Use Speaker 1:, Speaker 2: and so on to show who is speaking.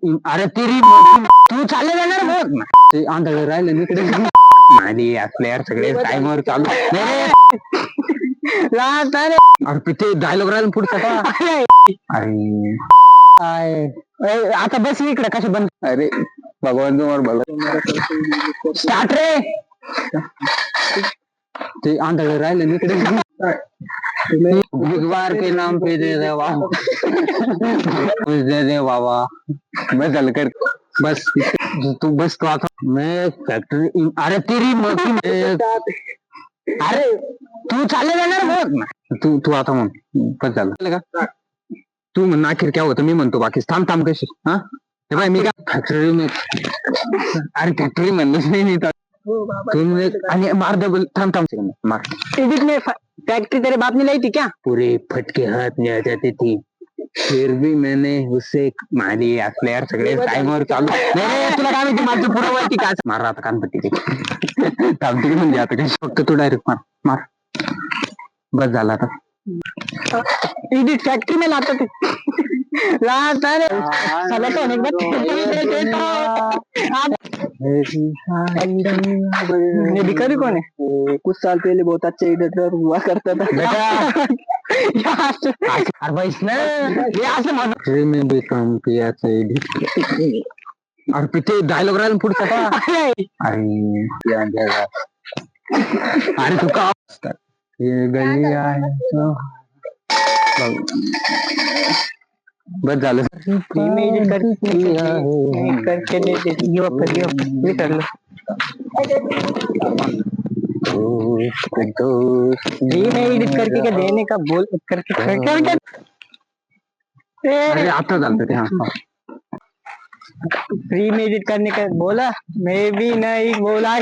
Speaker 1: अरे तेरी तू चालले जाणार बघ ना. ते आंधळ राहिलं इकडे माझी असले यार सगळे टाइमवर चालू नाही रे. अरे ते डायलॉग राहिला पुढचा का अरे आता बस इकडे कशा बंद. अरे भगवान तुम्हाला भला स्टार्ट रे. ते आंधळ राहिलं इकडे बुधवार के नाम पे दे दे बाबा बस झालं कर बस तू बस तू आता मैं फॅक्टरी अरे तेरी अरे तू चालले जाणार बघ ना. तू आता म्हण बस झालं का तू म्हण अखेर काय होतं मी म्हणतो बाकी थांब कशी हा हे बाय मी काय फॅक्टरी अरे फॅक्टरी म्हणलंच नाही आणि मार डबल थांब मार एडिट में फैक्ट्री तेरे बाप ने लाई थी क्या पूरे फटके हाथ में आ जाते थे फिर भी मैंने उससे मारी असले यार सगळे टाइमवर चालू नाही तुला काय माहिती माझं पुढं माहिती काय मार आता कानपट्टी थांबते म्हणजे आता काही फक्त तू डायरेक्ट मार बस झाला आता एडिट फैक्ट्री में लाता थे लाता रे साला तो अनेक ये भिखारी कौन है कुछ साल पहले बहुत अच्छे एडिटर हुआ करता था बेटा अरे भाई ये असं म्हणून मी बी काम किया अरे ते डायलॉग राहिला पुढचा का अरे तू का ये गली आहे बस झालं एडिट करके क्या देने का बोल करके अरे आता झालं ते हाँ फ्री में एडिट करने का बोला मैं भी नहीं बोला